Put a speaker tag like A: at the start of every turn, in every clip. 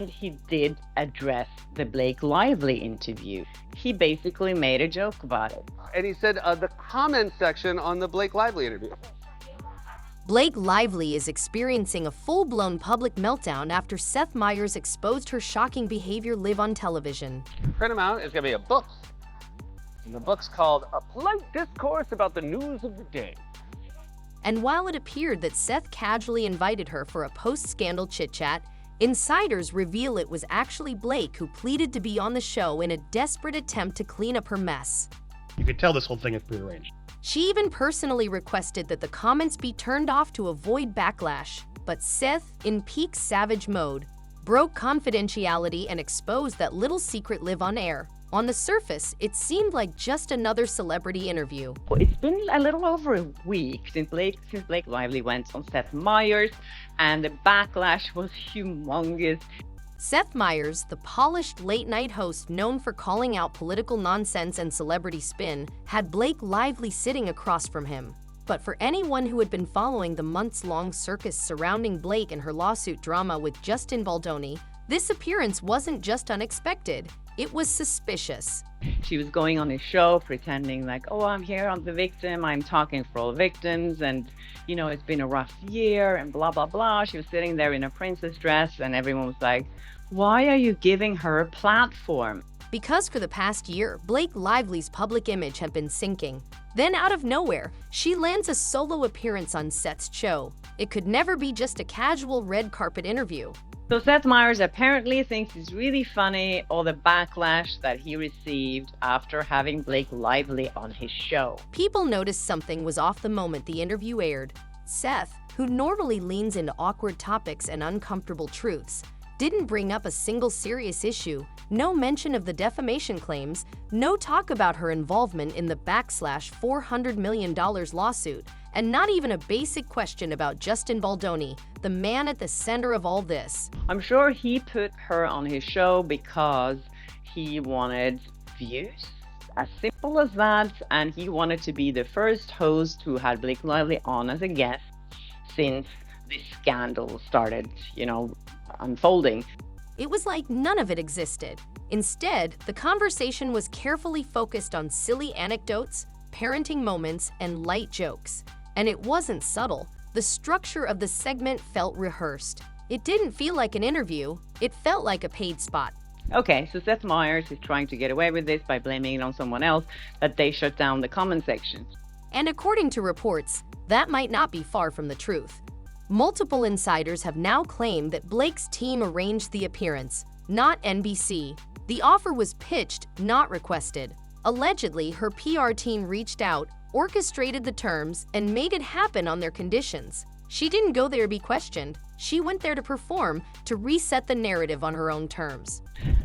A: He did address the Blake Lively interview. He basically made a joke about it.
B: And he said the comment section on the Blake Lively interview.
C: Blake Lively is experiencing a full-blown public meltdown after Seth Meyers exposed her shocking behavior live on television.
B: Print them out. It's going to be a book. And the book's called A Polite Discourse About the News of the Day.
C: And while it appeared that Seth casually invited her for a post-scandal chit-chat, insiders reveal it was actually Blake who pleaded to be on the show in a desperate attempt to clean up her mess.
D: You could tell this whole thing is prearranged.
C: She even personally requested that the comments be turned off to avoid backlash, but Seth, in peak savage mode, broke confidentiality and exposed that little secret live on air. On the surface, it seemed like just another celebrity interview.
A: It's been a little over a week since Blake Lively went on Seth Meyers, and the backlash was humongous.
C: Seth Meyers, the polished late-night host known for calling out political nonsense and celebrity spin, had Blake Lively sitting across from him. But for anyone who had been following the months-long circus surrounding Blake and her lawsuit drama with Justin Baldoni, this appearance wasn't just unexpected, it was suspicious.
A: She was going on his show pretending like, oh, I'm here, I'm the victim, I'm talking for all victims, and it's been a rough year, and blah, blah, blah. She was sitting there in a princess dress, and everyone was like, why are you giving her a platform?
C: Because for the past year, Blake Lively's public image had been sinking. Then out of nowhere, she lands a solo appearance on Seth's show. It could never be just a casual red carpet interview.
A: So Seth Meyers apparently thinks it's really funny all the backlash that he received after having Blake Lively on his show.
C: People noticed something was off the moment the interview aired. Seth, who normally leans into awkward topics and uncomfortable truths, didn't bring up a single serious issue, no mention of the defamation claims, no talk about her involvement in the $400 million lawsuit, and not even a basic question about Justin Baldoni, the man at the center of all this.
A: I'm sure he put her on his show because he wanted views, as simple as that, and he wanted to be the first host who had Blake Lively on as a guest since this scandal started, unfolding.
C: It was like none of it existed. Instead, the conversation was carefully focused on silly anecdotes, parenting moments, and light jokes. And it wasn't subtle. The structure of the segment felt rehearsed. It didn't feel like an interview, it felt like a paid spot.
A: Okay, so Seth Meyers is trying to get away with this by blaming it on someone else, that they shut down the comment section.
C: And according to reports, that might not be far from the truth. Multiple insiders have now claimed that Blake's team arranged the appearance, not NBC. The offer was pitched, not requested. Allegedly, her PR team reached out, orchestrated the terms, and made it happen on their conditions. She didn't go there to be questioned. She went there to perform, to reset the narrative on her own terms.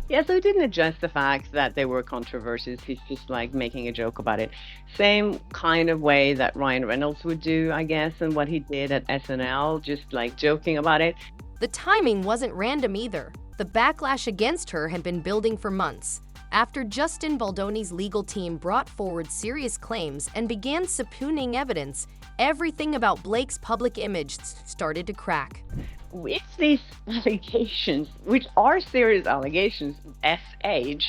A: Yeah, so he didn't address the fact that there were controversies. He's just like making a joke about it. Same kind of way that Ryan Reynolds would do, I guess, and what he did at SNL, just like joking about it.
C: The timing wasn't random either. The backlash against her had been building for months. After Justin Baldoni's legal team brought forward serious claims and began subpoenaing evidence, everything about Blake's public image started to crack.
A: With these allegations, which are serious allegations, SH,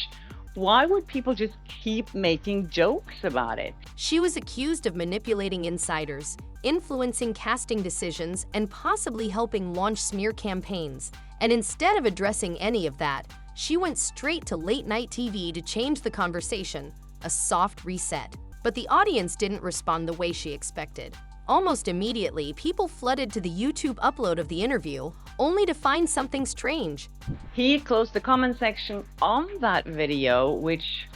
A: why would people just keep making jokes about it?
C: She was accused of manipulating insiders, influencing casting decisions, and possibly helping launch smear campaigns. And instead of addressing any of that, she went straight to late-night TV to change the conversation, a soft reset. But the audience didn't respond the way she expected. Almost immediately, people flooded to the YouTube upload of the interview, only to find something strange.
A: He closed the comment section on that video, which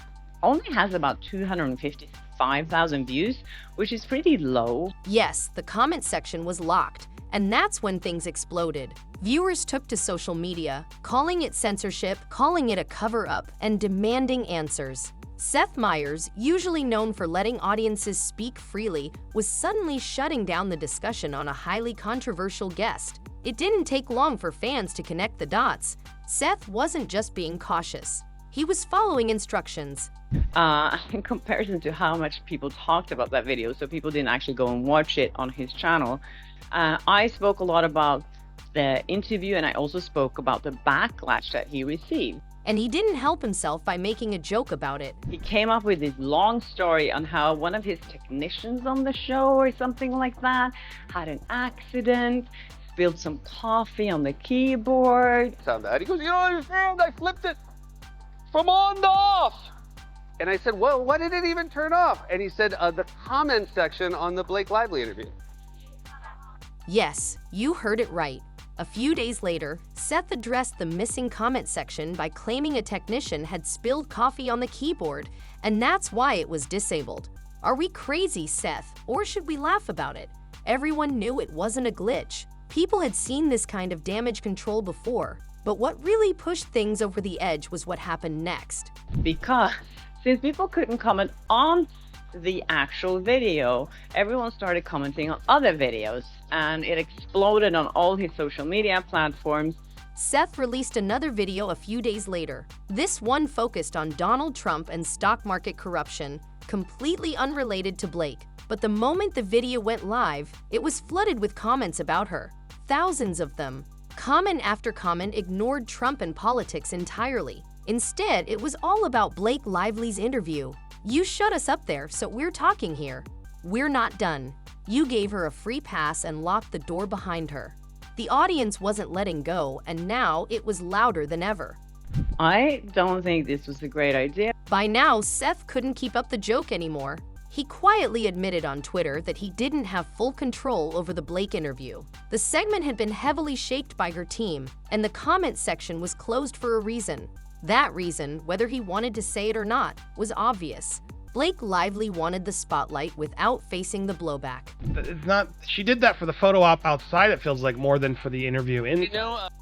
A: only has about 255,000 views, which is pretty low.
C: Yes, the comment section was locked, and that's when things exploded. Viewers took to social media, calling it censorship, calling it a cover-up, and demanding answers. Seth Meyers, usually known for letting audiences speak freely, was suddenly shutting down the discussion on a highly controversial guest. It didn't take long for fans to connect the dots. Seth wasn't just being cautious. He was following instructions.
A: In comparison to how much people talked about that video, so people didn't actually go and watch it on his channel. I spoke a lot about the interview, and I also spoke about the backlash that he received.
C: And he didn't help himself by making a joke about it.
A: He came up with this long story on how one of his technicians on the show or something like that had an accident, spilled some coffee on the keyboard.
B: Sound bad. He goes, you don't understand, I flipped it from on to off. And I said, well, why did it even turn off? And he said, the comment section on the Blake Lively interview.
C: Yes, you heard it right. A few days later, Seth addressed the missing comment section by claiming a technician had spilled coffee on the keyboard, and that's why it was disabled. Are we crazy, Seth, or should we laugh about it? Everyone knew it wasn't a glitch. People had seen this kind of damage control before, but what really pushed things over the edge was what happened next.
A: Because since people couldn't comment on the actual video, everyone started commenting on other videos, and it exploded on all his social media platforms.
C: Seth released another video a few days later. This one focused on Donald Trump and stock market corruption, completely unrelated to Blake. But the moment the video went live, it was flooded with comments about her. Thousands of them. Comment after comment ignored Trump and politics entirely. Instead, it was all about Blake Lively's interview. You shut us up there, so we're talking here. We're not done. You gave her a free pass and locked the door behind her. The audience wasn't letting go, and now it was louder than ever.
A: I don't think this was a great idea.
C: By now, Seth couldn't keep up the joke anymore. He quietly admitted on Twitter that he didn't have full control over the Blake interview. The segment had been heavily shaped by her team, and the comment section was closed for a reason. That reason, whether he wanted to say it or not, was obvious. Blake Lively wanted the spotlight without facing the blowback.
D: It's not. She did that for the photo op outside. It feels like more than for the interview.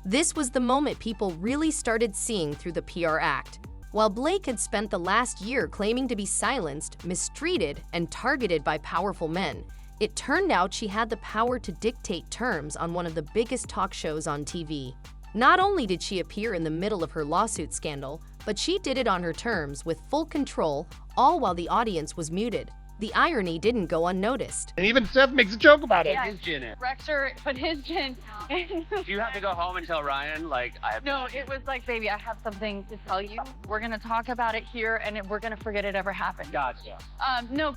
C: This was the moment people really started seeing through the PR act. While Blake had spent the last year claiming to be silenced, mistreated, and targeted by powerful men, it turned out she had the power to dictate terms on one of the biggest talk shows on TV. Not only did she appear in the middle of her lawsuit scandal, but she did it on her terms with full control, all while the audience was muted. The irony didn't go unnoticed.
D: And even Seth makes a joke about it.
B: Put his gin in.
E: Rector put his gin.
B: Do you have to go home and tell Ryan, like, I have...
E: No, it was like, baby, I have something to tell you. We're going to talk about it here, and we're going to forget it ever happened.
B: Gotcha.
E: No.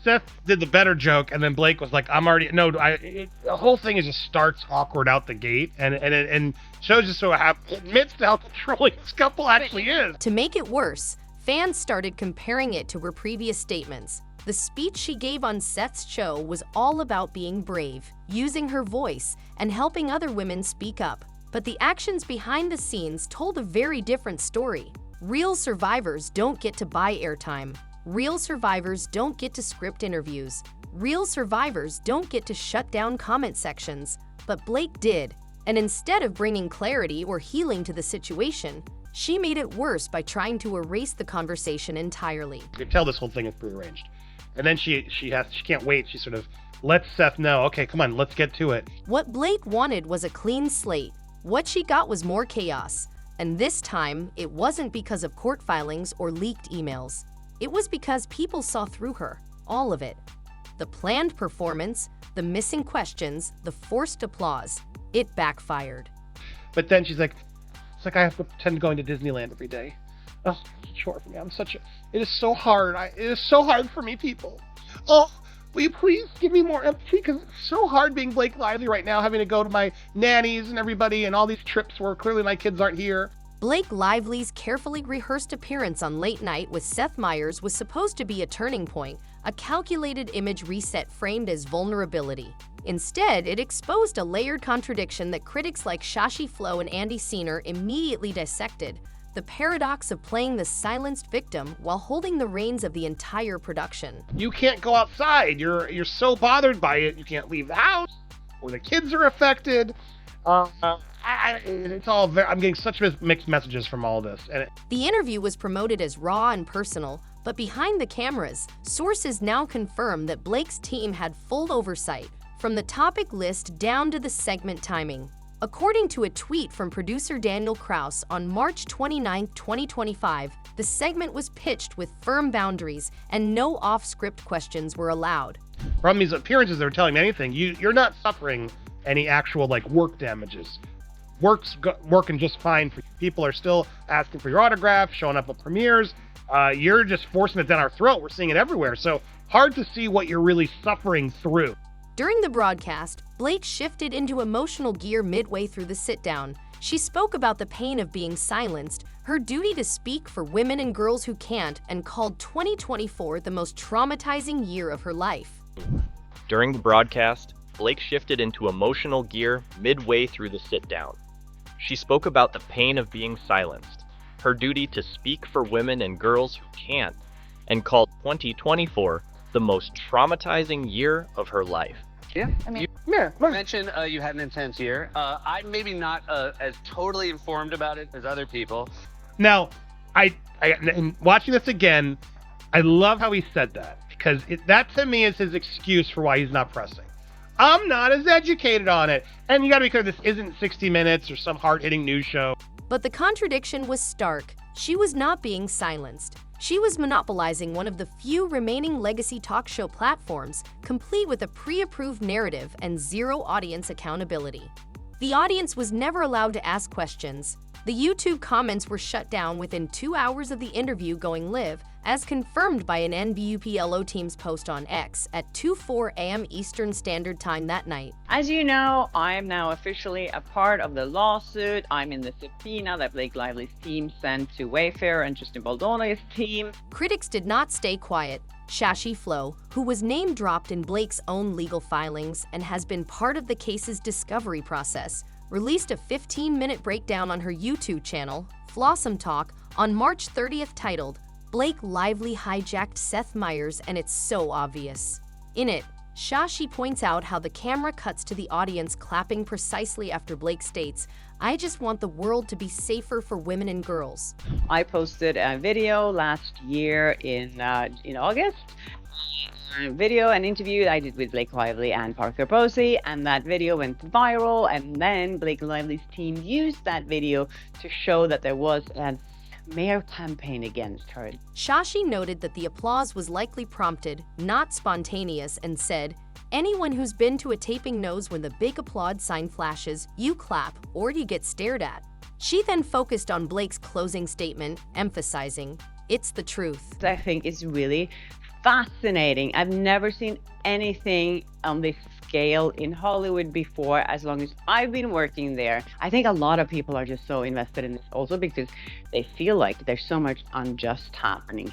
D: Seth did the better joke, and then Blake was like, "I'm already no." The whole thing is just starts awkward out the gate, and shows just so admits to how controlling this couple actually is.
C: To make it worse, fans started comparing it to her previous statements. The speech she gave on Seth's show was all about being brave, using her voice, and helping other women speak up. But the actions behind the scenes told a very different story. Real survivors don't get to buy airtime. Real survivors don't get to script interviews. Real survivors don't get to shut down comment sections. But Blake did. And instead of bringing clarity or healing to the situation, she made it worse by trying to erase the conversation entirely.
D: You can tell this whole thing is prearranged. And then she can't wait. She sort of lets Seth know, okay, come on, let's get to it.
C: What Blake wanted was a clean slate. What she got was more chaos. And this time, it wasn't because of court filings or leaked emails. It was because people saw through her, all of it. The planned performance, the missing questions, the forced applause. It backfired.
D: But then she's like, it's like I have to pretend going to Disneyland every day. Oh, it's a chore for me. It is so hard. It is so hard for me, people. Oh, will you please give me more empathy? Because it's so hard being Blake Lively right now, having to go to my nannies and everybody and all these trips where clearly my kids aren't here.
C: Blake Lively's carefully rehearsed appearance on Late Night with Seth Meyers was supposed to be a turning point, a calculated image reset framed as vulnerability. Instead, it exposed a layered contradiction that critics like Shashi Flo and Andy Seener immediately dissected: the paradox of playing the silenced victim while holding the reins of the entire production.
D: You can't go outside. You're so bothered by it, you can't leave the house, or the kids are affected. It's all I'm getting such mixed messages from all this.
C: The interview was promoted as raw and personal, but behind the cameras, sources now confirm that Blake's team had full oversight, from the topic list down to the segment timing. According to a tweet from producer Daniel Kraus on March 29, 2025, the segment was pitched with firm boundaries and no off-script questions were allowed.
D: From these appearances, they were telling me anything. You're not suffering any actual like work damages. Working just fine for you. People are still asking for your autograph, showing up at premieres. You're just forcing it down our throat. We're seeing it everywhere. So hard to see what you're really suffering through.
C: During the broadcast, Blake shifted into emotional gear midway through the sit-down. She spoke about the pain of being silenced, her duty to speak for women and girls who can't, and called 2024 the most traumatizing year of her life.
F: During the broadcast, Blake shifted into emotional gear midway through the sit-down. She spoke about the pain of being silenced, her duty to speak for women and girls who can't, and called 2024 the most traumatizing year of her life.
B: Yeah.
E: I mean,
B: You mentioned you had an intense year. I'm maybe not as totally informed about it as other people.
D: Now, in watching this again, I love how he said that, because that to me is his excuse for why he's not pressing. I'm not as educated on it. And you gotta be clear, this isn't 60 Minutes or some hard-hitting news show.
C: But the contradiction was stark. She was not being silenced. She was monopolizing one of the few remaining legacy talk show platforms, complete with a pre-approved narrative and zero audience accountability. The audience was never allowed to ask questions. The YouTube comments were shut down within 2 hours of the interview going live, as confirmed by an NBUPLO team's post on X at 2:04 a.m. Eastern Standard Time that night.
A: As you know, I am now officially a part of the lawsuit. I'm in the subpoena that Blake Lively's team sent to Wayfair and Justin Baldoni's team.
C: Critics did not stay quiet. Shashi Flo, who was name-dropped in Blake's own legal filings and has been part of the case's discovery process, released a 15-minute breakdown on her YouTube channel, Flossom Talk, on March 30th titled, Blake Lively hijacked Seth Meyers and it's so obvious. In it, Shashi points out how the camera cuts to the audience clapping precisely after Blake states, I just want the world to be safer for women and girls.
A: I posted a video last year in August. A video and interview I did with Blake Lively and Parker Posey, and that video went viral, and then Blake Lively's team used that video to show that there was a smear campaign against her.
C: Shashi noted that the applause was likely prompted, not spontaneous, and said, anyone who's been to a taping knows when the big applaud sign flashes, you clap or you get stared at. She then focused on Blake's closing statement, emphasizing, it's the truth.
A: I think it's really fascinating. I've never seen anything on this scale in Hollywood before, as long as I've been working there. I think a lot of people are just so invested in this also because they feel like there's so much unjust happening.